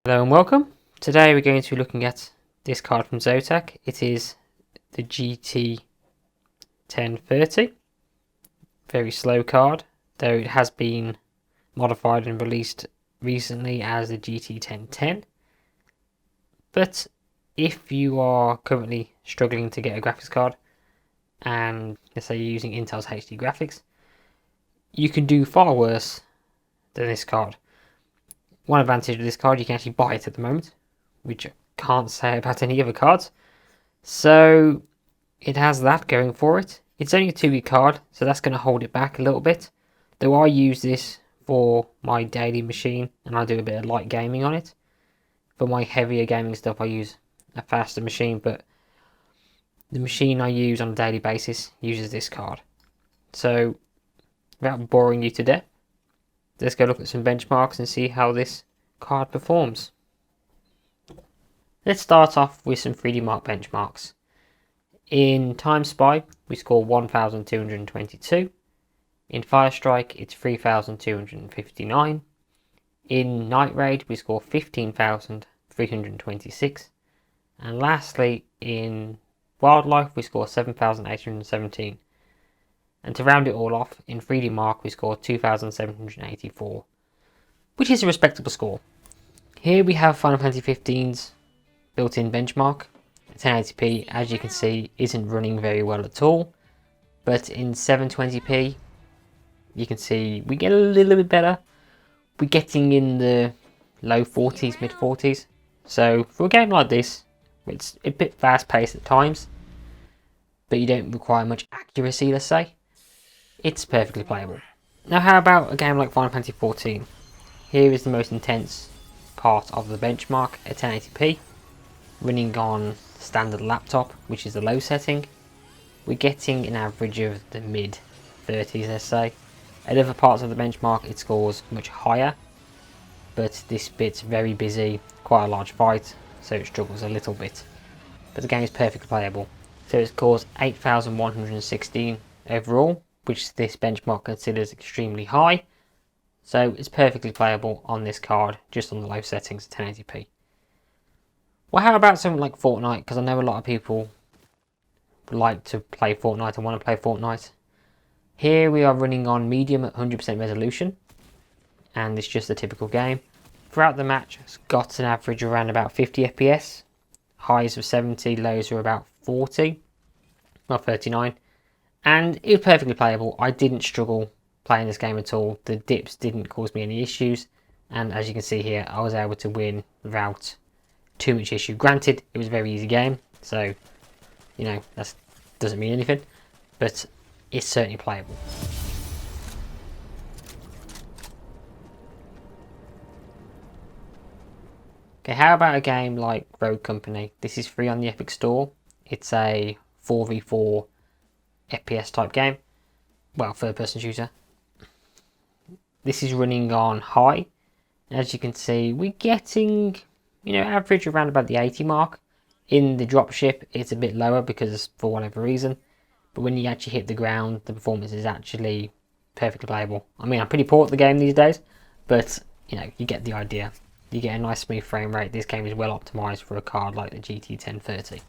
Hello and welcome. Today we're going to be looking at this card from Zotac. It is the GT1030. Very slow card, though it has been modified and released recently as the GT1010. But if you are currently struggling to get a graphics card, and let's say you're using Intel's HD graphics, you can do far worse than this card. One advantage of this card, you can actually buy it at the moment, which I can't say about any other cards. So it has that going for it. It's only a 2-week card, so that's going to hold it back a little bit. Though I use this for my daily machine, and I do a bit of light gaming on it. For my heavier gaming stuff, I use a faster machine, but the machine I use on a daily basis uses this card. So, without boring you to death, let's go look at some benchmarks and see how this card performs. Let's start off with some 3D Mark benchmarks. In Time Spy, we score 1,222. In Firestrike, it's 3,259. In Night Raid, we score 15,326. And lastly, in Wildlife, we score 7,817. And to round it all off, in 3D Mark we scored 2,784, which is a respectable score. Here we have Final Fantasy 15's built-in benchmark. 1080p, as you can see, isn't running very well at all, but in 720p, you can see we get a little bit better. We're getting in the low 40s, mid 40s. So for a game like this, it's a bit fast-paced at times, but you don't require much accuracy, let's say. It's perfectly playable. Now how about a game like Final Fantasy 14? Here is the most intense part of the benchmark at 1080p, running on standard laptop, which is the low setting. We're getting an average of the mid 30s, let's say. At other parts of the benchmark it scores much higher, but this bit's very busy, quite a large fight, so it struggles a little bit. But the game is perfectly playable. So it scores 8,116 overall, which this benchmark considers extremely high. So it's perfectly playable on this card, just on the low settings at 1080p. Well, how about something like Fortnite? Because I know a lot of people like to play Fortnite and want to play Fortnite. Here we are running on medium at 100% resolution, and it's just a typical game. Throughout the match, it's got an average around about 50 FPS, highs of 70, lows are about 40, well 39. And it was perfectly playable. I didn't struggle playing this game at all. The dips didn't cause me any issues. And as you can see here, I was able to win without too much issue. Granted, it was a very easy game. So, you know, that doesn't mean anything. But it's certainly playable. Okay, how about a game like Rogue Company? This is free on the Epic Store. It's a 4v4 FPS type game, well, third person shooter. This is running on high. As you can see, we're getting, average around about the 80 mark. In the dropship, it's a bit lower because for whatever reason, but when you actually hit the ground, the performance is actually perfectly playable. I mean, I'm pretty poor at the game these days, but you get the idea. You get a nice smooth frame rate. This game is well optimized for a card like the GT1030.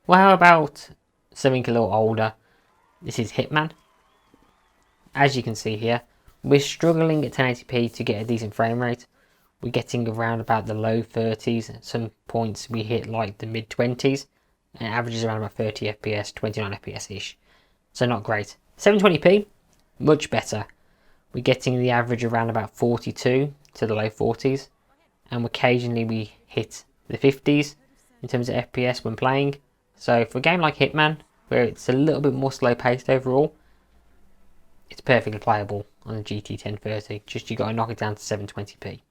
Well, how about something a little older? This is Hitman. As you can see here, we're struggling at 1080p to get a decent frame rate. We're getting around about the low 30s. At some points we hit like the mid 20s. And averages around about 30 FPS, 29 FPS-ish. So not great. 720p, much better. We're getting the average around about 42 to the low 40s. And occasionally we hit the 50s in terms of FPS when playing. So for a game like Hitman, where it's a little bit more slow paced overall, it's perfectly playable on the GT1030. Just you got to knock it down to 720p.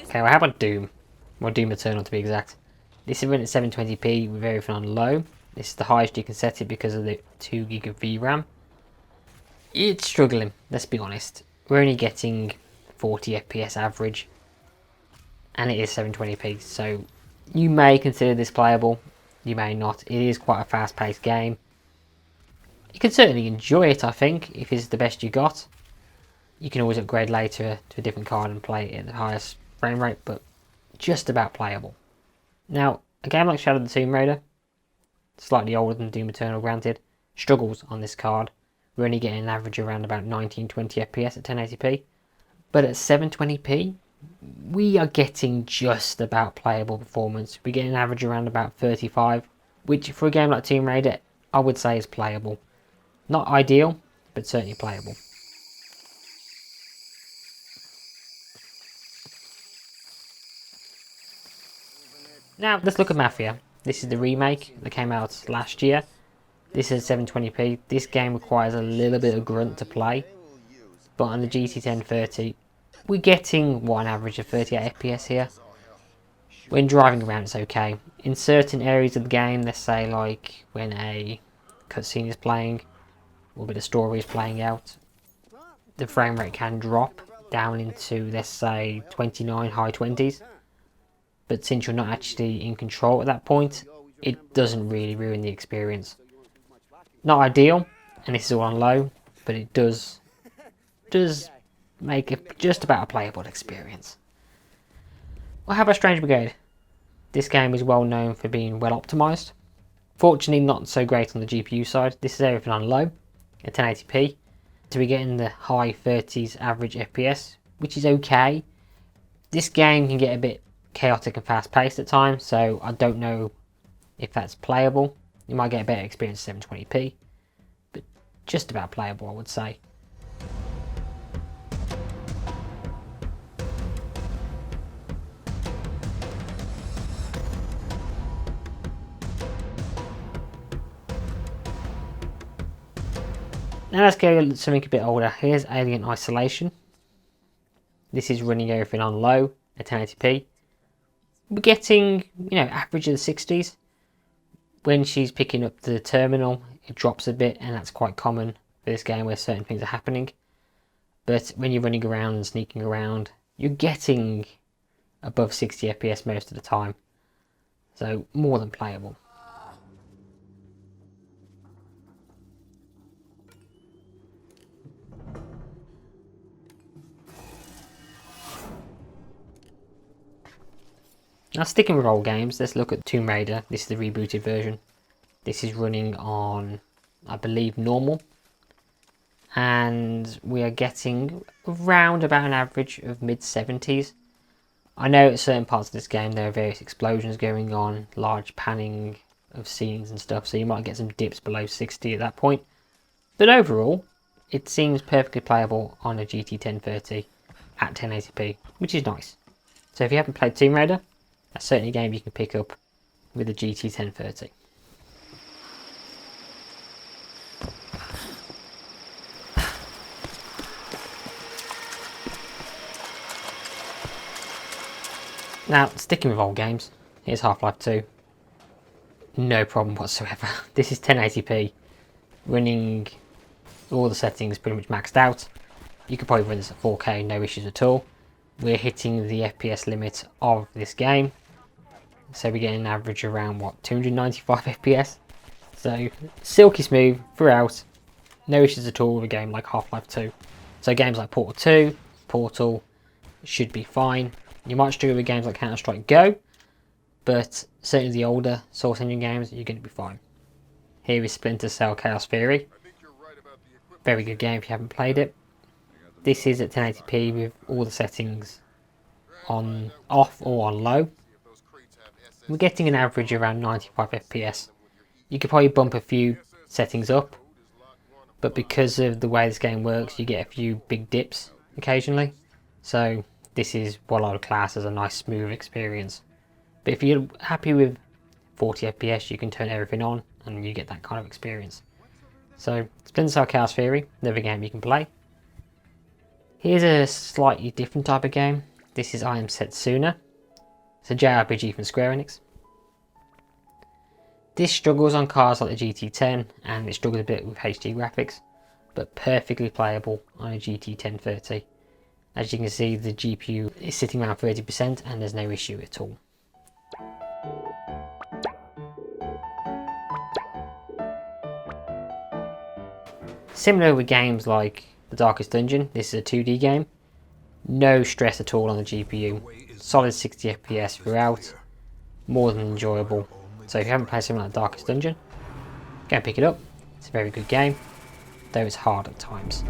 Okay, well how about Doom? Well, Doom Eternal to be exact. This is running at 720p with everything on low. This is the highest you can set it because of the 2 gig of VRAM. It's struggling, let's be honest. We're only getting 40 FPS average, and it is 720p, so you may consider this playable, you may not. It is quite a fast-paced game. You can certainly enjoy it, I think, if it's the best you got. You can always upgrade later to a different card and play it at the highest frame rate, but just about playable. Now, a game like Shadow of the Tomb Raider, slightly older than Doom Eternal granted, struggles on this card. We're only getting an average around about 1920 FPS at 1080p, but at 720p, we are getting just about playable performance. We get an average around about 35, which for a game like Tomb Raider, I would say is playable. Not ideal, but certainly playable. Now, let's look at Mafia. This is the remake that came out last year. This is 720p. This game requires a little bit of grunt to play, but on the GT 1030, we're getting one average of 38 FPS here. When driving around, it's okay. In certain areas of the game, let's say like when a cutscene is playing, or a bit of story is playing out, the frame rate can drop down into, let's say, 29, high 20s. But since you're not actually in control at that point, it doesn't really ruin the experience. Not ideal, and this is all on low, but it does make it just about a playable experience. Well, how about Strange Brigade? This game is well known for being well optimised. Fortunately, not so great on the GPU side. This is everything on low at 1080p. So we're getting the high 30s average FPS, which is okay. This game can get a bit chaotic and fast paced at times, so I don't know if that's playable. You might get a better experience at 720p, but just about playable, I would say. Now let's go something a bit older. Here's Alien Isolation. This is running everything on low at 1080p. We're getting, average of the 60s. When she's picking up the terminal, it drops a bit, and that's quite common for this game where certain things are happening. But when you're running around and sneaking around, you're getting above 60 FPS most of the time. So more than playable. Now sticking with old games, let's look at Tomb Raider. This is the rebooted version. This is running on, I believe, normal. And we are getting around about an average of mid-70s. I know at certain parts of this game there are various explosions going on, large panning of scenes and stuff, so you might get some dips below 60 at that point. But overall, it seems perfectly playable on a GT 1030 at 1080p, which is nice. So if you haven't played Tomb Raider, that's certainly a game you can pick up with the GT 1030. Now, sticking with old games, here's Half-Life 2. No problem whatsoever. This is 1080p, running all the settings pretty much maxed out. You could probably run this at 4K, no issues at all. We're hitting the FPS limit of this game. So we're getting an average around, 295 FPS. So, silky smooth throughout. No issues at all with a game like Half-Life 2. So games like Portal 2, Portal should be fine. You might struggle with games like Counter-Strike Go, but certainly the older Source Engine games, you're going to be fine. Here is Splinter Cell Chaos Theory. Very good game if you haven't played it. This is at 1080p with all the settings on off or on low. We're getting an average around 95 FPS. You could probably bump a few settings up, but because of the way this game works, you get a few big dips occasionally. So this is what I would class as a nice smooth experience. But if you're happy with 40 FPS, you can turn everything on and you get that kind of experience. So Splinter Cell Chaos Theory, another game you can play. Here's a slightly different type of game. This is I Am Setsuna. It's a JRPG from Square Enix. This struggles on cards like the GT10 and it struggles a bit with HD graphics, but perfectly playable on a GT 1030. As you can see, the GPU is sitting around 30% and there's no issue at all. Similar with games like The Darkest Dungeon, this is a 2D game. No stress at all on the GPU. Solid 60 FPS throughout. More than enjoyable. So if you haven't played something like Darkest Dungeon, go and pick it up. It's a very good game, though it's hard at times.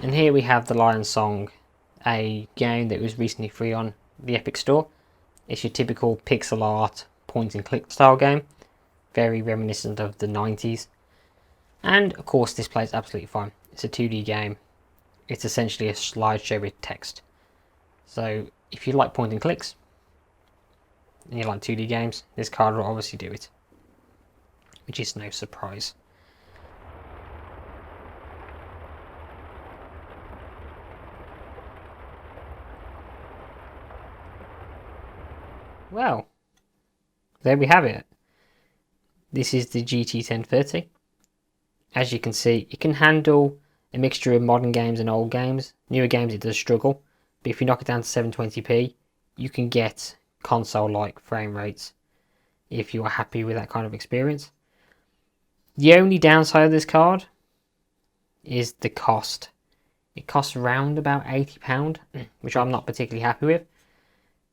And here we have The Lion Song, a game that was recently free on the Epic Store. It's your typical pixel art, point and click style game. Very reminiscent of the 90s. And of course this plays absolutely fine. It's a 2D game. It's essentially a slideshow with text. So if you like point and clicks, and you like 2D games, this card will obviously do it. Which is no surprise. Well, there we have it. This is the GT 1030. As you can see, it can handle a mixture of modern games and old games. Newer games it does struggle, but if you knock it down to 720p, you can get console-like frame rates if you are happy with that kind of experience. The only downside of this card is the cost. It costs around about £80, which I'm not particularly happy with,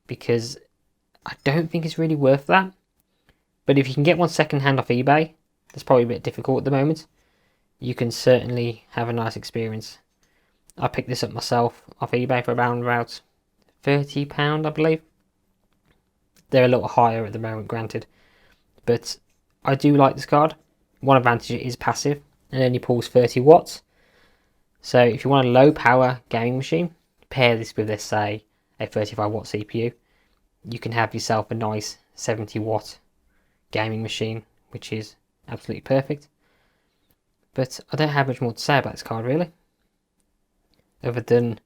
because I don't think it's really worth that. But if you can get one second hand off eBay, that's probably a bit difficult at the moment, you can certainly have a nice experience. I picked this up myself off eBay for around about £30, I believe. They're a little higher at the moment, granted, but I do like this card. One advantage is passive and only pulls 30 watts. So if you want a low power gaming machine, pair this with, let's say, a 35 watt CPU, you can have yourself a nice 70 watt gaming machine, which is absolutely perfect. But I don't have much more to say about this card really, other than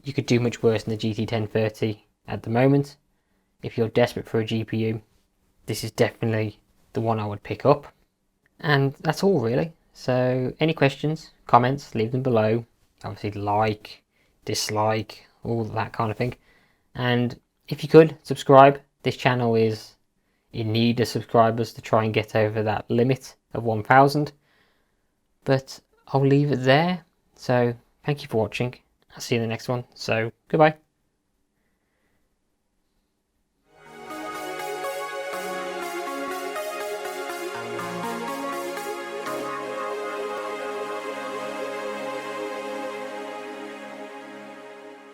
you could do much worse than the GT 1030 at the moment. If you're desperate for a GPU, this is definitely the one I would pick up. And that's all really. So any questions, comments, leave them below. Obviously like, dislike, all that kind of thing. And if you could, subscribe. This channel is in need of subscribers to try and get over that limit of 1,000. But I'll leave it there. So thank you for watching. I'll see you in the next one. So goodbye.